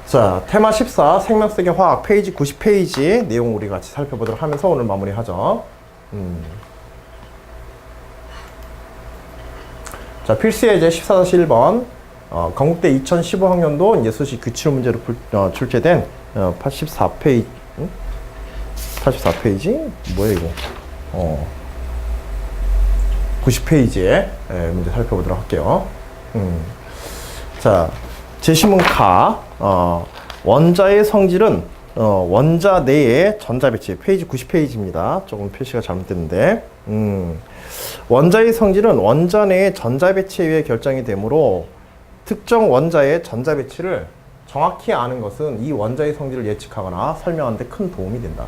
자, 테마 14 생명세계 화학 페이지 90페이지 내용 우리 같이 살펴보도록 하면서 오늘 마무리하죠. 자, 필수예제 14-1번 건국대 2015학년도 이제 수시 규칙 문제로 출제된 84페이지 84페이지? 뭐야 이거? 90페이지에 문제 살펴보도록 할게요. 자, 제시문 카 원자의 성질은 원자 내의 전자 배치 페이지 90페이지입니다. 조금 표시가 잘못됐는데 원자의 성질은 원자 내의 전자 배치에 의해 결정이 되므로 특정 원자의 전자 배치를 정확히 아는 것은 이 원자의 성질을 예측하거나 설명하는 데 큰 도움이 된다.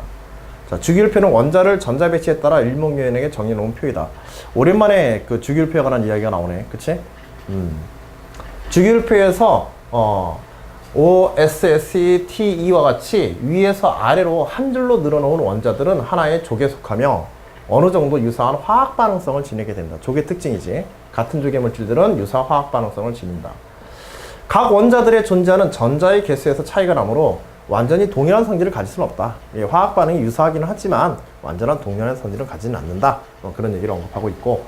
자, 주기율표는 원자를 전자 배치에 따라 일목요연하게 정해놓은 표이다. 오랜만에 그 주기율표에 관한 이야기가 나오네. 그치? 주기율표에서 O, S, S, E, T, E와 같이 위에서 아래로 한 줄로 늘어놓은 원자들은 하나의 족에 속하며 어느 정도 유사한 화학 반응성을 지니게 된다. 족의 특징이지. 같은 족의 물질들은 유사 화학 반응성을 지닌다. 각 원자들에 존재하는 전자의 개수에서 차이가 나므로 완전히 동일한 성질을 가질 수는 없다. 화학 반응이 유사하기는 하지만 완전한 동일한 성질을 가지는 않는다. 그런 얘기를 언급하고 있고,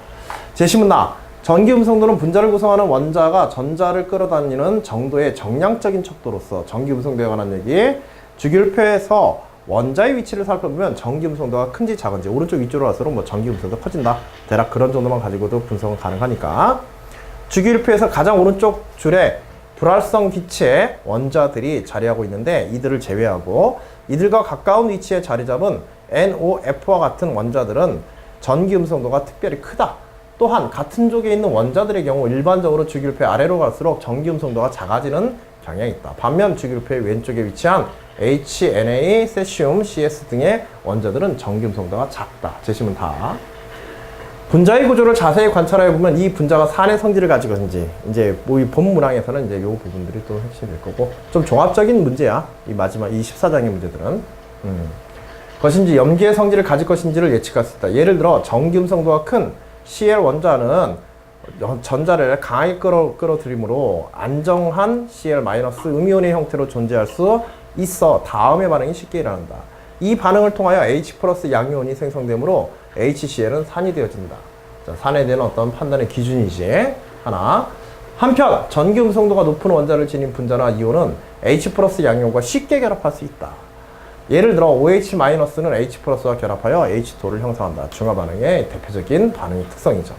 제시문 나 전기 음성도는 분자를 구성하는 원자가 전자를 끌어다니는 정도의 정량적인 척도로서 전기 음성도에 관한 얘기. 주기율표에서 원자의 위치를 살펴보면 전기 음성도가 큰지 작은지 오른쪽 위쪽으로 갈수록 뭐 전기 음성도 커진다. 대략 그런 정도만 가지고도 분석은 가능하니까. 주기율표에서 가장 오른쪽 줄에 불활성 기체의 원자들이 자리하고 있는데 이들을 제외하고 이들과 가까운 위치에 자리 잡은 NOF와 같은 원자들은 전기 음성도가 특별히 크다. 또한 같은 족에 있는 원자들의 경우 일반적으로 주기율표 아래로 갈수록 전기 음성도가 작아지는 경향이 있다. 반면 주기율표의 왼쪽에 위치한 HNA, 세슘, CS 등의 원자들은 전기 음성도가 작다. 제시문 다. 분자의 구조를 자세히 관찰해 보면 이 분자가 산의 성질을 가지고 있는지 이제 이 본 문항에서는 이제 요 부분들이 또 핵심이 될 거고 좀 종합적인 문제야. 이 마지막 이 14장의 문제들은 것인지 염기의 성질을 가질 것인지를 예측할 수 있다. 예를 들어 전기 음성도가 큰 Cl 원자는 전자를 강하게 끌어들이므로 안정한 Cl- 음이온의 형태로 존재할 수 있어 다음의 반응이 쉽게 일어난다. 이 반응을 통하여 H 플러스 양이온이 생성되므로 HCl은 산이 되어진다. 자, 산에 대한 어떤 판단의 기준이지. 하나. 한편 전기 음성도가 높은 원자를 지닌 분자나 이온은 H 플러스 양이온과 쉽게 결합할 수 있다. 예를 들어 OH-는 H 플러스와 결합하여 H2를 형성한다. 중화 반응의 대표적인 반응의 특성이죠.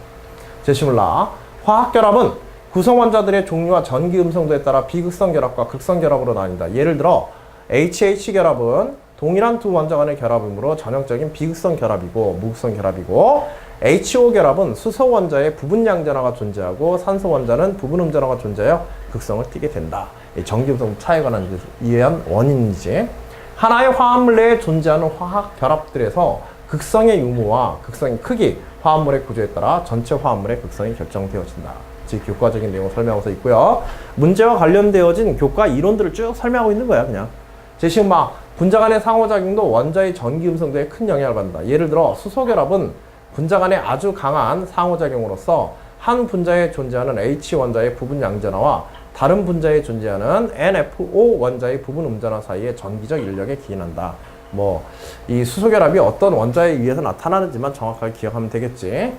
제시물라 화학 결합은 구성 원자들의 종류와 전기 음성도에 따라 비극성 결합과 극성 결합으로 나뉜다. 예를 들어 HH 결합은 동일한 두 원자 간의 결합이므로 전형적인 비극성 결합이고 무극성 결합이고, HO 결합은 수소 원자의 부분 양전화가 존재하고 산소 원자는 부분 음전화가 존재하여 극성을 띠게 된다. 전기 음성 차이에 관한 이해한 원인이지. 하나의 화합물 내에 존재하는 화학 결합들에서 극성의 유무와 극성의 크기, 화합물의 구조에 따라 전체 화합물의 극성이 결정되어진다. 즉 교과적인 내용을 설명하고 있고요. 문제와 관련되어진 교과 이론들을 쭉 설명하고 있는 거야. 그냥 제시문 분자 간의 상호작용도 원자의 전기 음성도에 큰 영향을 받는다. 예를 들어 수소결합은 분자 간의 아주 강한 상호작용으로서 한 분자에 존재하는 H 원자의 부분 양전화와 다른 분자에 존재하는 NFO 원자의 부분 음전화 사이의 전기적 인력에 기인한다. 이 수소결합이 어떤 원자에 의해서 나타나는지만 정확하게 기억하면 되겠지.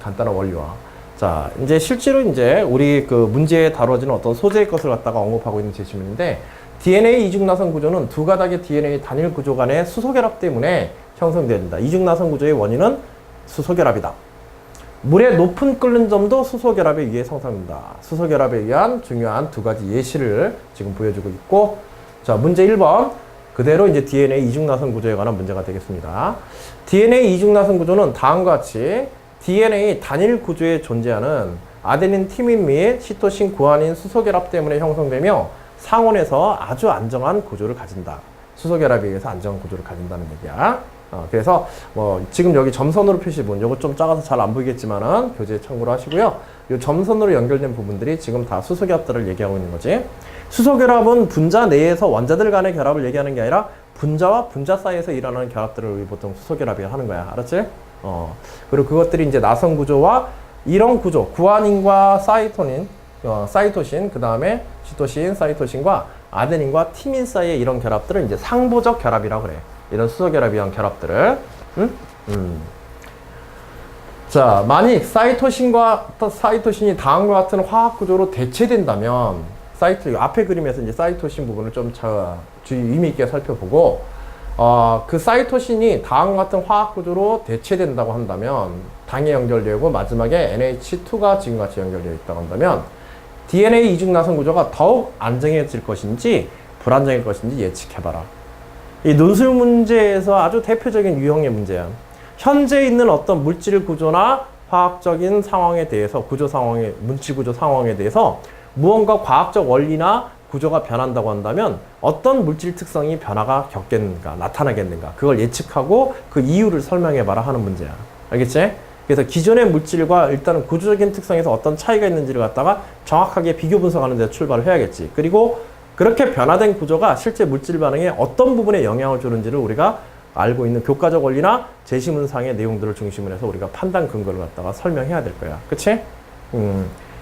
간단한 원리와. 자, 이제 실제로 이제 우리 그 문제에 다뤄지는 어떤 소재의 것을 갖다가 언급하고 있는 제시문인데, DNA 이중나선 구조는 두 가닥의 DNA 단일 구조 간의 수소결합 때문에 형성된다. 이중나선 구조의 원인은 수소결합이다. 물의 높은 끓는 점도 수소결합에 의해 형성된다. 수소결합에 의한 중요한 두 가지 예시를 지금 보여주고 있고, 자, 문제 1번. 그대로 이제 DNA 이중나선 구조에 관한 문제가 되겠습니다. DNA 이중나선 구조는 다음과 같이 DNA 단일 구조에 존재하는 아데닌, 티민 및 시토신, 구아닌 수소결합 때문에 형성되며 상온에서 아주 안정한 구조를 가진다. 수소결합에 의해서 안정한 구조를 가진다는 얘기야. 그래서 지금 여기 점선으로 표시 부분, 요거 좀 작아서 잘 안 보이겠지만은 교재에 참고로 하시고요. 요 점선으로 연결된 부분들이 지금 다 수소결합들을 얘기하고 있는 거지. 수소결합은 분자 내에서 원자들 간의 결합을 얘기하는 게 아니라 분자와 분자 사이에서 일어나는 결합들을 우리 보통 수소결합이라고 하는 거야. 알았지? 그리고 그것들이 이제 나선 구조와 이런 구조, 구아닌과 사이토닌, 사이토신, 그 다음에 시토신, 사이토신과 아데닌과 티민 사이의 이런 결합들은 이제 상보적 결합이라고 그래. 이런 수소 결합 이한 결합들을. 자, 만약 사이토신이 다음과 같은 화학 구조로 대체된다면, 앞에 그림에서 이제 사이토신 부분을 좀 의미 있게 살펴보고, 그 사이토신이 다음과 같은 화학 구조로 대체된다고 한다면, 당에 연결되고 마지막에 NH2가 지금같이 연결되어 있다고 한다면, DNA 이중 나선 구조가 더욱 안정해질 것인지 불안정일 것인지 예측해봐라. 이 논술 문제에서 아주 대표적인 유형의 문제야. 현재 있는 어떤 물질 구조나 화학적인 상황에 대해서 문질 구조 상황에 대해서 무언가 과학적 원리나 구조가 변한다고 한다면 어떤 물질 특성이 변화가 겪겠는가, 나타나겠는가, 그걸 예측하고 그 이유를 설명해봐라 하는 문제야. 알겠지? 그래서 기존의 물질과 일단은 구조적인 특성에서 어떤 차이가 있는지를 갖다가 정확하게 비교 분석하는 데 출발을 해야겠지. 그리고 그렇게 변화된 구조가 실제 물질 반응에 어떤 부분에 영향을 주는지를 우리가 알고 있는 교과적 원리나 제시문상의 내용들을 중심으로 해서 우리가 판단 근거를 갖다가 설명해야 될 거야. 그치?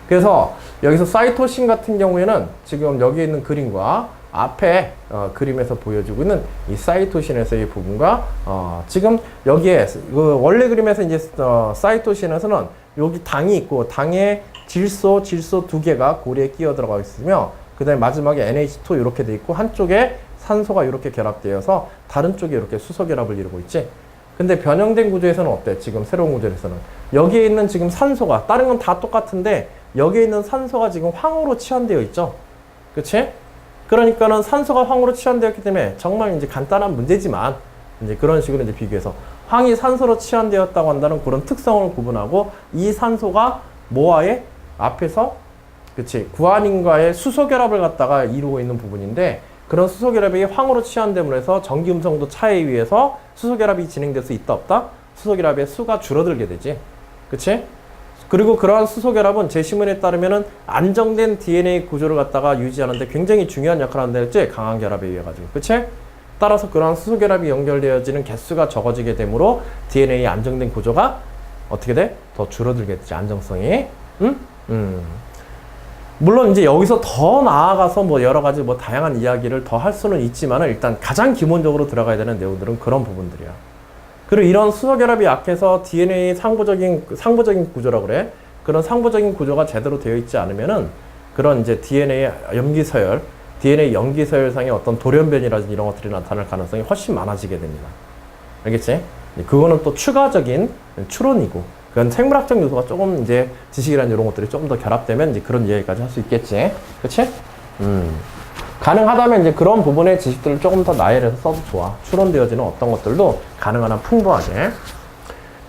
그래서 여기서 사이토신 같은 경우에는 지금 여기 있는 그림과 앞에 그림에서 보여주고 있는 이 사이토신에서의 부분과 지금 여기에 원래 그림에서 이제 사이토신에서는 여기 당이 있고 당에 질소 두 개가 고리에 끼어 들어가 있으며 그 다음에 마지막에 NH2 이렇게 돼 있고 한쪽에 산소가 이렇게 결합되어서 다른 쪽에 이렇게 수소 결합을 이루고 있지. 근데 변형된 구조에서는 어때? 지금 새로운 구조에서는 여기에 있는 지금 산소가 다른 건 다 똑같은데 여기에 있는 산소가 지금 황으로 치환되어 있죠. 그치? 그러니까는 산소가 황으로 치환되었기 때문에 정말 이제 간단한 문제지만 이제 그런 식으로 이제 비교해서 황이 산소로 치환되었다고 한다는 그런 특성을 구분하고 이 산소가 뭐와의 앞에서 그치 구안인과의 수소 결합을 갖다가 이루고 있는 부분인데 그런 수소 결합이 황으로 치환됨으로 해서 전기 음성도 차에 의해서 수소 결합이 진행될 수 있다 없다? 수소 결합의 수가 줄어들게 되지. 그치? 그리고 그러한 수소 결합은 제시문에 따르면은 안정된 DNA 구조를 갖다가 유지하는데 굉장히 중요한 역할을 한다 했지? 강한 결합에 의해 가지고. 그치? 따라서 그러한 수소 결합이 연결되어지는 개수가 적어지게 되므로 DNA 안정된 구조가 어떻게 돼? 더 줄어들게 되지. 안정성이. 물론 이제 여기서 더 나아가서 뭐 여러 가지 뭐 다양한 이야기를 더 할 수는 있지만 일단 가장 기본적으로 들어가야 되는 내용들은 그런 부분들이야. 그리고 이런 수소 결합이 약해서 DNA 상부적인 구조라고 그래. 그런 상부적인 구조가 제대로 되어 있지 않으면은 그런 이제 DNA 염기서열상의 어떤 돌연변이라든지 이런 것들이 나타날 가능성이 훨씬 많아지게 됩니다. 알겠지? 그거는 또 추가적인 추론이고, 그건 생물학적 요소가 조금 이제 지식이라는 이런 것들이 좀 더 결합되면 이제 그런 이야기까지 할 수 있겠지. 그치? 가능하다면 이제 그런 부분의 지식들을 조금 더 나열해서 써도 좋아. 추론되어지는 어떤 것들도 가능한 한 풍부하게.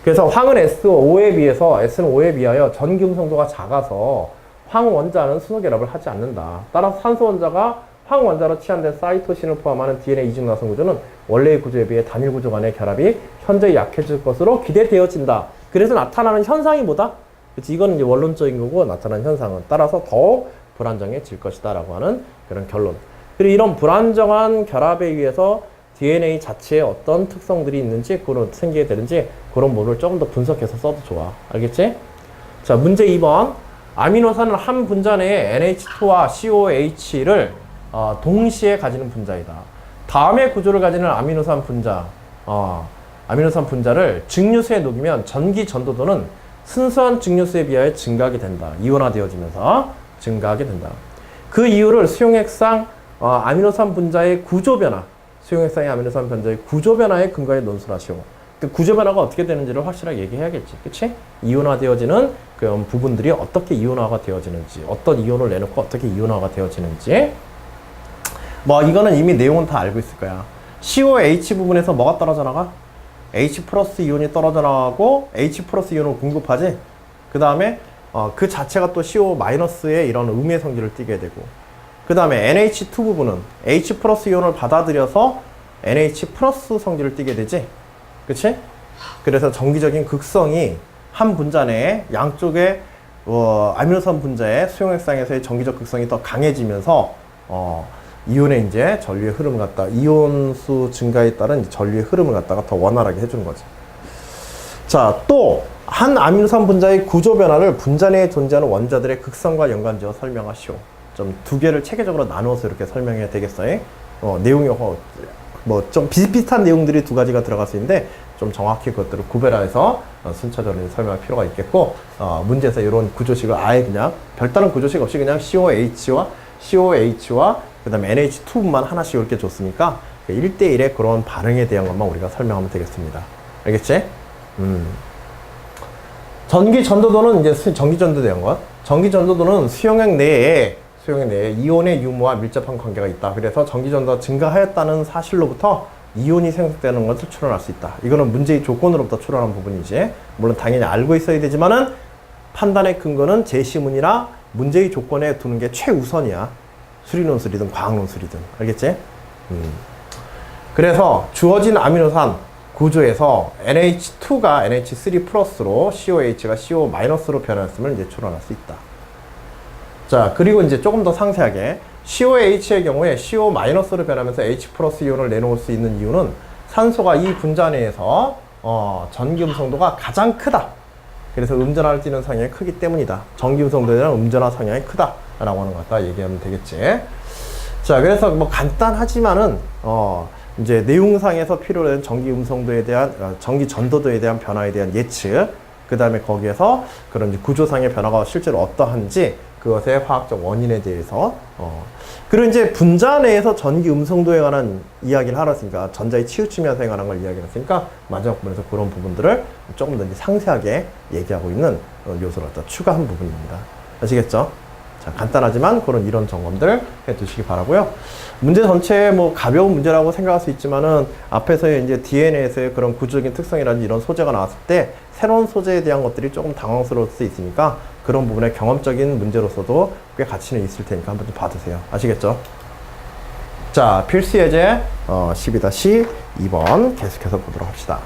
그래서 황은 S5에 비해서 S는 5에 비하여 전기 음성도가 작아서 황 원자는 수소 결합을 하지 않는다. 따라서 산소 원자가 황 원자로 치환된 사이토신을 포함하는 DNA 이중 나선 구조는 원래의 구조에 비해 단일 구조 간의 결합이 현저히 약해질 것으로 기대되어진다. 그래서 나타나는 현상이 뭐다? 그치? 이건 이제 원론적인 거고 나타나는 현상은 따라서 더욱 불안정해질 것이다 라고 하는 그런 결론. 그리고 이런 불안정한 결합에 의해서 DNA 자체에 어떤 특성들이 있는지, 그런 생기게 되는지 그런 부분을 조금 더 분석해서 써도 좋아. 알겠지? 자, 문제 2번. 아미노산은 한 분자 내에 NH2와 COH를 동시에 가지는 분자이다. 다음의 구조를 가지는 아미노산 분자를 증류수에 녹이면 전기 전도도는 순수한 증류수에 비하여 증가하게 된다. 이온화되어지면서 증가하게 된다. 그 이유를 수용액상 아미노산 분자의 구조 변화, 수용액상의 아미노산 분자의 구조 변화에 근거해 논술하시오. 그 구조 변화가 어떻게 되는지를 확실하게 얘기해야겠지. 그치? 이온화되어지는 그 부분들이 어떻게 이온화가 되어지는지, 어떤 이온을 내놓고 어떻게 이온화가 되어지는지. 뭐 이거는 이미 내용은 다 알고 있을 거야. COH 부분에서 뭐가 떨어져 나가? H 플러스 이온이 떨어져 나가고 H 플러스 이온을 공급하지. 그 다음에 그 자체가 또 CO 마이너스의 이런 음의 성질을 띠게 되고, 그 다음에 NH2 부분은 H 플러스 이온을 받아들여서 NH 플러스 성질을 띠게 되지. 그치? 그래서 정기적인 극성이 한 분자 내에 양쪽의 아미노산 분자의 수용액상에서의 정기적 극성이 더 강해지면서 이온의 이제 전류의 흐름을 갖다, 이온수 증가에 따른 전류의 흐름을 갖다가 더 원활하게 해주는 거지. 자, 또 한 아미노산 분자의 구조 변화를 분자 내에 존재하는 원자들의 극성과 연관지어 설명하시오. 좀 두 개를 체계적으로 나누어서 이렇게 설명해야 되겠어요. 내용이 뭐 좀 비슷비슷한 내용들이 두 가지가 들어갈 수 있는데 좀 정확히 그것들을 구별해서 순차적으로 설명할 필요가 있겠고, 문제에서 이런 구조식을 아예 그냥 별다른 구조식 없이 그냥 COH와 그 다음에 NH2만 하나씩 이렇게 줬으니까 1대1의 그런 반응에 대한 것만 우리가 설명하면 되겠습니다. 알겠지? 전기 전도도는 이제 전기 전도에 대한 것. 전기 전도도는 수용액 내에 이온의 유무와 밀접한 관계가 있다. 그래서 전기 전도가 증가하였다는 사실로부터 이온이 생성되는 것을 추론할 수 있다. 이거는 문제의 조건으로부터 추론한 부분이지. 물론 당연히 알고 있어야 되지만은 판단의 근거는 제시문이나 문제의 조건에 두는 게 최우선이야. 수리논술이든 과학논술이든. 알겠지? 그래서 주어진 아미노산 구조에서 NH2가 NH3 플러스로 COH가 CO 마이너스로 변했음을 이제 추론할 수 있다. 자, 그리고 이제 조금 더 상세하게 COH의 경우에 CO 마이너스로 변하면서 H 플러스 이온을 내놓을 수 있는 이유는 산소가 이 분자 내에서 전기 음성도가 가장 크다. 그래서 음전화를 띠는 성향이 크기 때문이다. 전기 음성도에 대한 음전화 성향이 크다라고 하는 것 같다 얘기하면 되겠지. 자, 그래서 뭐 간단하지만은 이제 내용상에서 필요한 전기 음성도에 대한 전기 전도도에 대한 변화에 대한 예측, 그 다음에 거기에서 그런 이제 구조상의 변화가 실제로 어떠한지 그것의 화학적 원인에 대해서 그리고 이제 분자 내에서 전기 음성도에 관한 이야기를 하았으니까 전자의 치우치면서에 관한 걸 이야기를 했으니까 마지막 부분에서 그런 부분들을 조금 더 상세하게 얘기하고 있는 요소를 갖다 추가한 부분입니다. 아시겠죠? 자, 간단하지만 그런 이론 점검들 해두시기 바라고요. 문제 전체에 뭐 가벼운 문제라고 생각할 수 있지만은 앞에서의 이제 DNA에서의 그런 구조적인 특성이라든지 이런 소재가 나왔을 때 새로운 소재에 대한 것들이 조금 당황스러울 수 있으니까 그런 부분에 경험적인 문제로서도 꽤 가치는 있을 테니까 한번 좀 봐두세요. 아시겠죠? 자, 필수 예제 12-2번 계속해서 보도록 합시다.